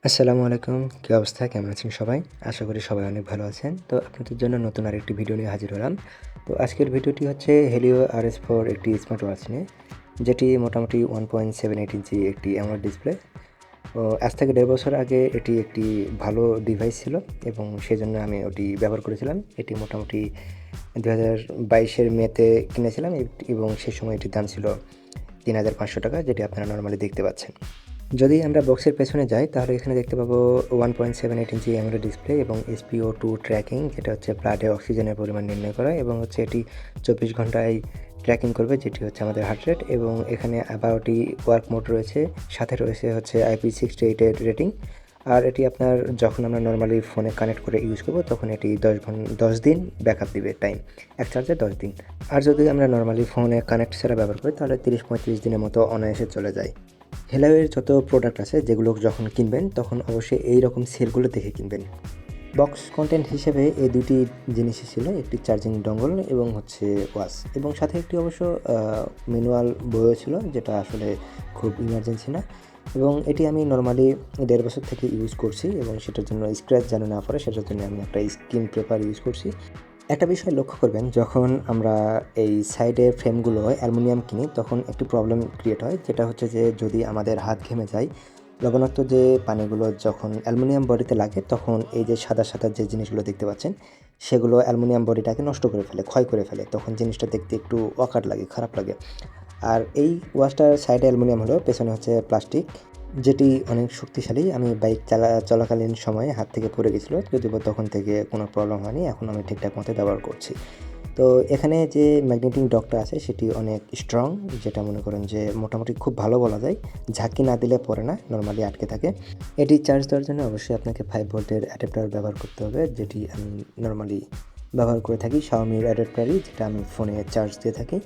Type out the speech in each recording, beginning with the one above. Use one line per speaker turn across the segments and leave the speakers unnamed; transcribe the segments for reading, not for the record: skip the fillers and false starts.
আসসালামু আলাইকুম। কী অবস্থা? কেমন আছেন সবাই? আশা করি সবাই অনেক ভালো আছেন। তো আপনাদের জন্য নতুন আরেকটি ভিডিও নিয়ে হাজির হলাম। তো আজকের ভিডিওটি হচ্ছে Helio RS4 একটি স্মার্ট ওয়াচ নিয়ে, যেটি মোটামুটি 1.78 ইঞ্চি একটি অ্যামোলেড ডিসপ্লে। তো আজ থেকে ১.৫ বছর আগে এটি একটি ভালো ডিভাইস ছিল এবং সেজন্য আমি ওটি ব্যবহার করেছিলাম। এটি মোটামুটি ২০২২-এর মেতে কিনেছিলাম এবং সে সময় এটির দাম ছিল ৳৩,৫০০, যেটি আপনারা নরমালি দেখতে পাচ্ছেন। যদি আমরা বক্সের পেছনে যাই তাহলে এখানে দেখতে পাবো 1.78 ইঞ্চি অ্যামোলেড ডিসপ্লে এবং SpO2 ট্র্যাকিং, যেটা হচ্ছে ব্লাডে অক্সিজেনের পরিমাণ নির্ণয় করা, এবং হচ্ছে এটি ২৪ ঘন্টায় ট্র্যাকিং করবে, যেটি হচ্ছে আমাদের হার্ট রেট। এবং এখানে ১২টি ওয়ার্ক মোড রয়েছে, সাথে রয়েছে হচ্ছে IP68 এর রেটিং। আর এটি আপনার যখন আমরা নর্মালি ফোনে কানেক্ট করে ইউজ করব তখন এটি ১০ দিন ব্যাকআপ দিবে টাইম, এক চার্জে ১০ দিন। আর যদি আমরা নর্মালি ফোনে কানেক্ট ছাড়া ব্যবহার করি তাহলে ৩০-৩৫ দিনের মতো অনায়াসে চলে যায়। হেলাওয়ের যত প্রোডাক্ট আছে যেগুলো যখন কিনবেন তখন অবশ্যই এই রকম সেলগুলো দেখে কিনবেন। বক্স কন্টেন্ট হিসেবে এই দুটি জিনিসই ছিল, একটি চার্জিং ডঙ্গল এবং হচ্ছে ওয়াচ, এবং সাথে একটি অবশ্য ম্যানুয়াল বইও ছিল, যেটা আসলে খুব ইমার্জেন্সি না। এবং এটি আমি নর্মালি ১.৫ বছর থেকে ইউজ করছি এবং সেটার জন্য স্ক্র্যাচ যেন না পড়ে সেটার জন্য আমি একটা স্কিন পেপার ইউজ করছি। একটা বিষয় লক্ষ্য করবেন, যখন আমরা এই সাইডের ফ্রেমগুলো অ্যালুমিনিয়াম কিনি তখন একটি প্রবলেম ক্রিয়েট হয়, যেটা হচ্ছে যে যদি আমাদের হাত ঘেমে যায়, লবণাক্ত যে পানিগুলো যখন অ্যালুমিনিয়াম বডিতে লাগে তখন এই যে সাদা সাদা যে জিনিসগুলো দেখতে পাচ্ছেন সেগুলো অ্যালুমিনিয়াম বডিটাকে নষ্ট করে ফেলে, ক্ষয় করে ফেলে, তখন জিনিসটা দেখতে একটু অকাট লাগে, খারাপ লাগে। আর এই ওয়াচটার সাইডে অ্যালুমিনিয়াম হলেও পেছনে হচ্ছে প্লাস্টিক, যেটি অনেক শক্তিশালী। আমি বাইক চলাকালীন সময়ে হাত থেকে পড়ে গেছিলো, যদিও তখন থেকে কোনো প্রবলেম হয়নি, এখন আমি ঠিকঠাক মতো ব্যবহার করছি। তো এখানে যে ম্যাগনেটিক ডকটা আছে সেটি অনেক স্ট্রং, যেটা মনে করেন যে মোটামুটি খুব ভালো বলা যায়, ঝাঁকি না দিলে পড়ে না, নর্মালি আটকে থাকে। এটি চার্জ দেওয়ার জন্য অবশ্যই আপনাকে 5 ভোল্টের অ্যাডাপ্টার ব্যবহার করতে হবে, যেটি আমি নর্মালি ব্যবহার করে থাকি, শাওমির অ্যাডাপ্টারই, যেটা আমি ফোনে চার্জ দিয়ে থাকি।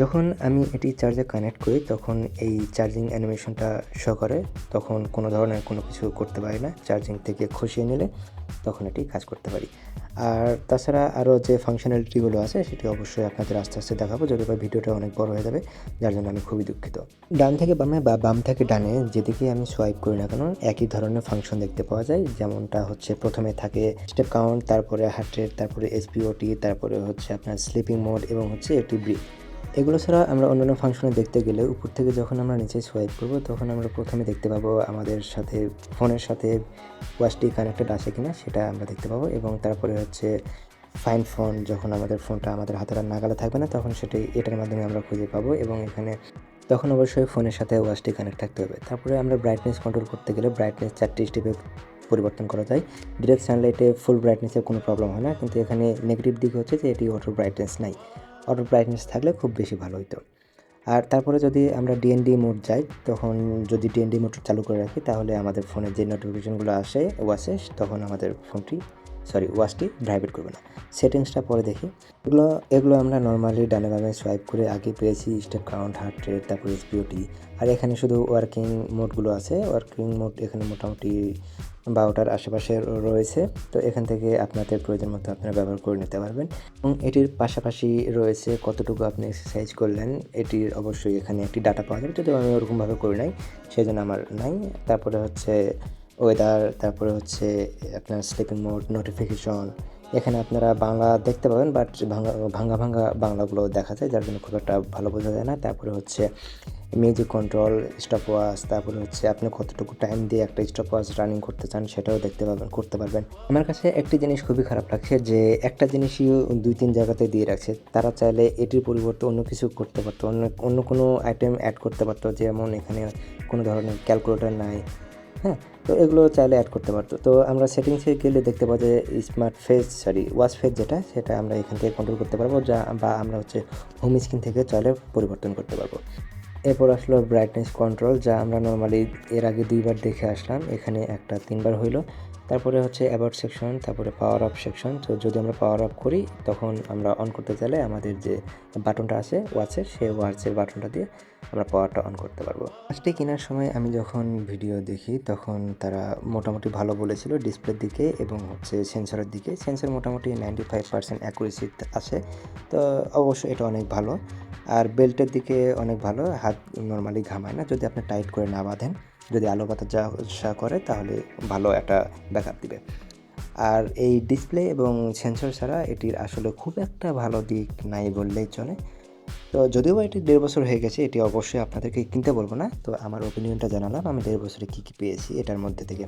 যখন আমি এটি চার্জে কানেক্ট করি তখন এই চার্জিং অ্যানিমেশনটা শো করে, তখন কোনো ধরনের কোনো কিছু করতে পারি না, চার্জিং থেকে খসিয়ে নিলে তখন এটি কাজ করতে পারি। আর তাছাড়া আরও যে ফাংশনালিটিগুলো আছে সেটি অবশ্যই আপনাদের আস্তে আস্তে দেখাবো, যদিও বা ভিডিওটা অনেক বড় হয়ে যাবে, যার জন্য আমি খুবই দুঃখিত। ডান থেকে বামে বা বাম থেকে ডানে যেদিকে আমি সোয়াইপ করি না কেন একই ধরনের ফাংশন দেখতে পাওয়া যায়, যেমনটা হচ্ছে প্রথমে থাকে স্টেপ কাউন্ট, তারপরে হার্ট রেট, তারপরে SpO2, তারপরে হচ্ছে আপনার স্লিপিং মোড এবং হচ্ছে একটি ব্রিথ। এগুলো ছাড়া আমরা অন্যান্য ফাংশনে দেখতে গেলে উপর থেকে যখন আমরা নিচে সোয়াইপ করব তখন আমরা প্রথমে দেখতে পাবো আমাদের সাথে ফোনের সাথে ওয়াচটি কানেক্টেড আছে কিনা সেটা আমরা দেখতে পাবো, এবং তারপরে হচ্ছে ফাইন্ড ফোন, যখন আমাদের ফোনটা আমাদের হাতের আর নাগালে থাকবে না তখন সেটি এটার মাধ্যমে আমরা খুঁজে পাবো, এবং এখানে তখন অবশ্যই ফোনের সাথে ওয়াচটি কানেক্ট থাকতে হবে। তারপরে আমরা ব্রাইটনেস কন্ট্রোল করতে গেলে ব্রাইটনেস 4টি স্টেপে পরিবর্তন করা যায়। ডিরেক্ট সানলাইটে ফুল ব্রাইটনেসে কোনো প্রবলেম হয় না, কিন্তু এখানে নেগেটিভ দিক হচ্ছে যে এটি অটো ব্রাইটনেস নাই, অটো ব্রাইটনেস থাকলে খুব বেশি ভালো হতো। আর তারপরে যদি আমরা ডিএনডি মোড যাই, তখন যদি ডিএনডি মোড চালু করে রাখি তাহলে আমাদের ফোনে যে নোটিফিকেশনগুলো আসে ওয়াচে তখন আমাদের ওয়াচটি ভাইব্রেট করবে না। সেটিংসটা পরে দেখি। এগুলো আমরা নর্মালি ডানে বামে সোয়াইপ করে আগে পেয়েছি স্টেপ কাউন্ট, হার্ট রেট, তারপরে SpO2। আর এখানে শুধু ওয়ার্কিং মোডগুলো আছে, ওয়ার্কিং মোড এখানে মোটামুটি 12টার আশেপাশে রয়েছে। তো এখান থেকে আপনাদের প্রয়োজন মতো আপনারা ব্যবহার করে নিতে পারবেন, এবং এটির পাশাপাশি রয়েছে কতটুকু আপনি এক্সারসাইজ করলেন, এটির অবশ্যই এখানে একটি ডাটা পাওয়া যাবে, যদিও আমি ওরকমভাবে করি নাই সেজন্য আমার নাই। তারপরে হচ্ছে ওয়েদার, তারপরে হচ্ছে আপনার স্লিপিং মোড, নোটিফিকেশন, এখানে আপনারা বাংলা দেখতে পাবেন, বাট ভাঙ্গা বাংলাগুলো দেখা যায়, যার জন্য খুব একটা ভালো বোঝা যায় না। তারপরে হচ্ছে মিউজিক কন্ট্রোল, স্টপ ওয়াচ, তারপরে হচ্ছে আপনি কতটুকু টাইম দিয়ে একটা স্টপ ওয়াচ রানিং করতে চান সেটাও করতে পারবেন। আমার কাছে একটি জিনিস খুবই খারাপ লাগছে, যে একটা জিনিসই 2-3 জায়গাতে দিয়ে রাখছে, তারা চাইলে এটির পরিবর্তে অন্য কিছু করতে পারতো, অন্য কোনো আইটেম অ্যাড করতে পারতো, যেমন এখানে কোনো ধরনের ক্যালকুলেটর নাই, হ্যাঁ, তো এগুলো চাইলে অ্যাড করতে পারতো। তো আমরা সেটিংসে গেলে দেখতে পাবো যে ওয়াচ ফেস সেটা আমরা এখান থেকে কন্ট্রোল করতে পারবো, বা আমরা হচ্ছে হোম স্ক্রিন থেকে চাইলে পরিবর্তন করতে পারবো। এরপর আসলো ব্রাইটনেস কন্ট্রোল, যা আমরা নর্মালি এর আগে 2বার দেখে আসলাম, এখানে একটা 3বার হইলো। তারপরে হচ্ছে অ্যাবাউট সেকশন, তারপরে পাওয়ার অফ সেকশন। তো যদি আমরা পাওয়ার অফ করি তখন আমরা অন করতে চাইলে আমাদের যে বাটনটা আছে ওয়াচের, সেই ওয়াচের বাটনটা দিয়ে আমরা পাওয়ারটা অন করতে পারবো। ফার্স্টে কেনার সময় আমি যখন ভিডিও দেখি তখন তারা মোটামুটি ভালো বলেছিল ডিসপ্লের দিকে এবং হচ্ছে সেন্সরের দিকে। সেন্সর মোটামুটি 95% অ্যাকুরেসি আছে, তো অবশ্যই এটা অনেক ভালো। আর বেল্টের দিকে অনেক ভালো, হাত নর্মালি ঘামায় না যদি আপনি টাইট করে না বাঁধেন। যদি আলো বাতাস যা করে তাহলে ভালো একটা ব্যাকআপ দিবে। আর এই ডিসপ্লে এবং সেন্সর ছাড়া এটির আসলে খুব একটা ভালো দিক নাই বললেই চলে। তো যদিও এটি 1.5 বছর হয়ে গেছে, এটি অবশ্যই আপনাদেরকে কিনতে বলবো না। তো আমার ওপিনিয়নটা জানালাম আমি 1.5 বছরে কী পেয়েছি এটার মধ্যে থেকে।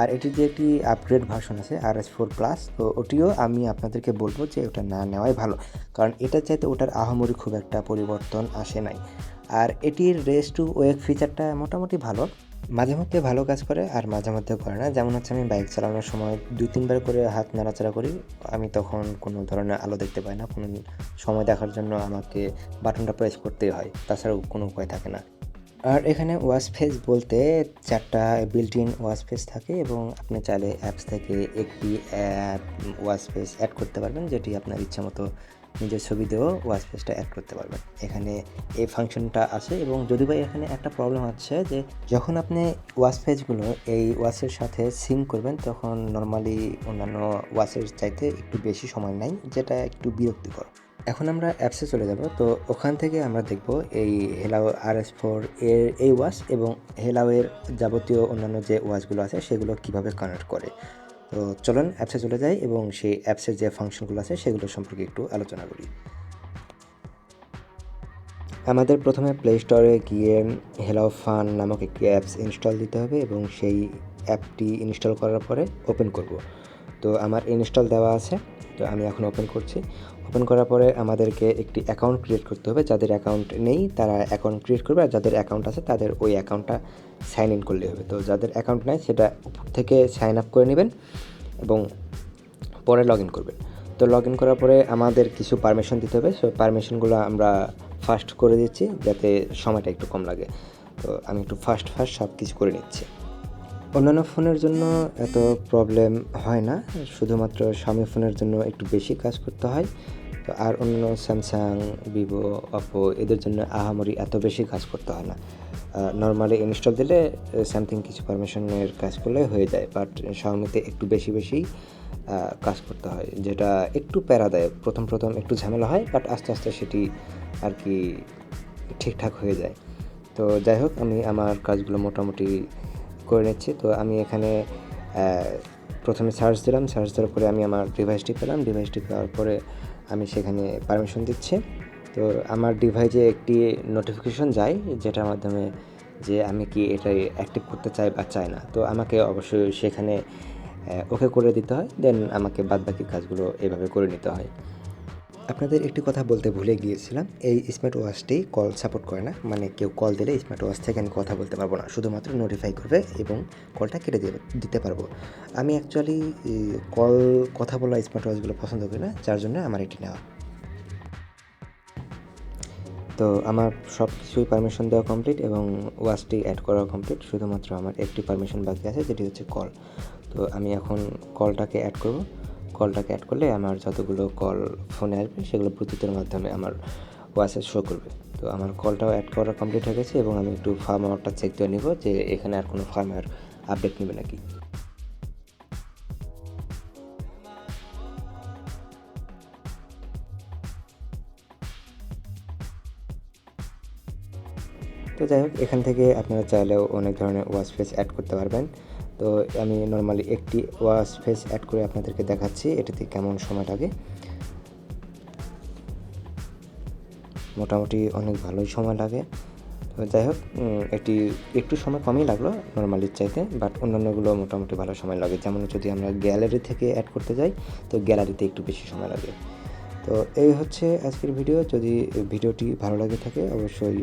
আর এটির যে একটি আপগ্রেড ভার্সন আছে RS4 প্লাস, তো ওটিও আমি আপনাদেরকে বলবো যে ওটা না নেওয়াই ভালো, কারণ এটার চাইতে ওটার আহামরি খুব একটা পরিবর্তন আসে নাই। আর এটির রেস টু ওয়েক ফিচারটা মোটামুটি ভালো, মাঝে মধ্যে ভালো কাজ করে আর মাঝে মধ্যে করে না। যেমন হচ্ছে আমি বাইক চালানোর সময় 2-3 বার করে হাত নাড়াচাড়া করি, আমি তখন কোনো ধরনের আলো দেখতে পাই না। কোনো সময় দেখার জন্য আমাকে বাটনটা প্রেস করতেই হয়, তাছাড়াও কোনো উপায় থাকে না। আর এখানে ওয়াচ ফেস বলতে 4টা বিল্ট ইন ওয়াচ ফেস থাকে এবং আপনি চাইলে অ্যাপস থেকে একটি ওয়াচ ফেস অ্যাড করতে পারবেন, যেটি আপনার ইচ্ছা মতো নিজের ছবি দিয়েও ওয়াচ ফেসটা অ্যাড করতে পারবেন। এখানে এই ফাংশনটা আছে। এবং যদি বা এখানে একটা প্রবলেম হচ্ছে যে যখন আপনি ওয়াচ ফেসগুলো এই ওয়াচের সাথে সিঙ্ক করবেন, তখন নর্মালি অন্যান্য ওয়াচের চাইতে একটু বেশি সময় নেয়, যেটা একটু বিরক্তিকর। এখন আমরা অ্যাপসে চলে যাব। তো ওখান থেকে আমরা দেখব এই হেলাও RS4 এর এই ওয়াচ এবং হেলাওয়ের যাবতীয় অন্যান্য যে ওয়াচগুলো আছে সেগুলো কিভাবে কানেক্ট করে। তো চলুন অ্যাপসে চলে যাই এবং সেই অ্যাপসের যে ফাংশনগুলো আছে সেগুলো সম্পর্কে একটু আলোচনা করি। আমাদের প্রথমে প্লে স্টোরে গিয়ে হেলাও ফান নামক একটি অ্যাপস ইনস্টল দিতে হবে এবং সেই অ্যাপটি ইনস্টল করার পরে ওপেন করব। তো আমার ইনস্টল দেওয়া আছে, তো আমি এখন ওপেন করছি। ওপেন করার পরে আমাদেরকে একটি অ্যাকাউন্ট ক্রিয়েট করতে হবে। যাদের অ্যাকাউন্ট নেই তারা অ্যাকাউন্ট ক্রিয়েট করবে, আর যাদের অ্যাকাউন্ট আছে তাদের ওই অ্যাকাউন্টটা সাইন ইন করলে হবে। তো যাদের অ্যাকাউন্ট নেই সেটা উপর থেকে সাইন আপ করে নেবেন এবং পরে লগ ইন করবেন। তো লগ ইন করার পরে আমাদের কিছু পারমিশন দিতে হবে। সো পারমিশনগুলো আমরা ফাস্ট করে দিচ্ছি যাতে সময়টা একটু কম লাগে। তো আমি একটু ফাস্ট সব কিছু করে নিচ্ছি। অন্যান্য ফোনের জন্য এত প্রবলেম হয় না, শুধুমাত্র Xiaomi ফোনের জন্য একটু বেশি কাজ করতে হয়। তো আর অন্য স্যামসাং, ভিভো, ওপো এদের জন্য আহামরি এত বেশি কাজ করতে হয় না। নর্মালি ইনস্টল দিলে সামথিং কিছু পারমিশনের কাজ করলে হয়ে যায়, বাট Xiaomiতে একটু বেশি কাজ করতে হয়, যেটা একটু প্যারাদায়ক। প্রথম একটু ঝামেলা হয়, বাট আস্তে আস্তে সেটি আর কি ঠিকঠাক হয়ে যায়। তো যাই হোক, আমি আমার কাজগুলো মোটামুটি করে নিচ্ছি। তো আমি এখানে প্রথমে সার্চ দেওয়ার পরে আমি আমার ডিভাইসটি পেলাম। ডিভাইসটি পাওয়ার পরে আমি সেখানে পারমিশন দিচ্ছি। তো আমার ডিভাইসে একটি নোটিফিকেশন যায়, যেটার মাধ্যমে যে আমি কি এটাই অ্যাক্টিভ করতে চাই বা চাই না। তো আমাকে অবশ্যই সেখানে ওকে করে দিতে হয়, দেন আমাকে বাদবাকি কাজগুলো এভাবে করে নিতে হয়। আপনাদের একটি কথা বলতে ভুলে গিয়েছিলাম, এই স্মার্ট ওয়াচটি কল সাপোর্ট করে না। মানে কেউ কল দিলে স্মার্ট ওয়াচ থেকে আমি কথা বলতে পারবো না, শুধুমাত্র নোটিফাই করবে এবং কলটা কেটে দিতে পারবো। আমি অ্যাকচুয়ালি কথা বলা স্মার্ট ওয়াচগুলো পছন্দ করি না, যার জন্য আমার এটি নেওয়া। তো আমার সব কিছুই পারমিশন দেওয়া কমপ্লিট এবং ওয়াচটি অ্যাড করা কমপ্লিট। শুধুমাত্র আমার একটি পারমিশন বাকি আছে, যেটি হচ্ছে কল। তো আমি এখন কলটাকে অ্যাড করব। কলটাকে অ্যাড করলে আমার যতগুলো কল ফোনে আসবে সেগুলো ব্লুটুথের মাধ্যমে আমার ওয়াচে শো করবে। তো আমার কলটাও অ্যাড করা কমপ্লিট হয়ে গেছে এবং আমি একটু ফার্মওয়্যারটা চেক দিয়ে নিব যে এখানে আর কোনো ফার্মওয়্যার আপডেট নেবে নাকি। তো যাই হোক, এখান থেকে আপনারা চাইলেও অনেক ধরনের ওয়াচ ফেস অ্যাড করতে পারবেন। তো আমি নর্মালি একটি ওয়াচ ফেস অ্যাড করে আপনাদেরকে দেখাচ্ছি এটাতে কেমন সময় লাগে। মোটামুটি অনেক ভালোই সময় লাগে। তো যাই হোক, এটি একটু সময় কমই লাগলো নর্মালির চাইতে, বাট অন্যান্যগুলো মোটামুটি ভালো সময় লাগে। যেমন যদি আমরা গ্যালারি থেকে অ্যাড করতে যাই, তো গ্যালারিতে একটু বেশি সময় লাগে। তো এই হচ্ছে আজকের ভিডিও। যদি ভিডিওটি ভালো লাগে থাকে অবশ্যই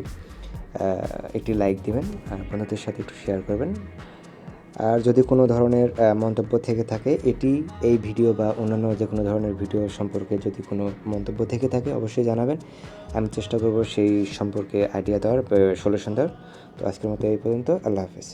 একটি লাইক দিবেন আর বন্ধুদের সাথে একটু শেয়ার করবেন। আর যদি কোনো ধরনের মন্তব্য থেকে থাকে এই ভিডিও বা অন্যান্য যে কোনো ধরনের ভিডিও সম্পর্কে যদি কোনো মন্তব্য থেকে থাকে অবশ্যই জানাবেন। আমি চেষ্টা করব সেই সম্পর্কে আইডিয়া দেওয়ার, সলিউশন দেওয়ার। তো আজকের মতো এই পর্যন্ত। আল্লাহ হাফেজ।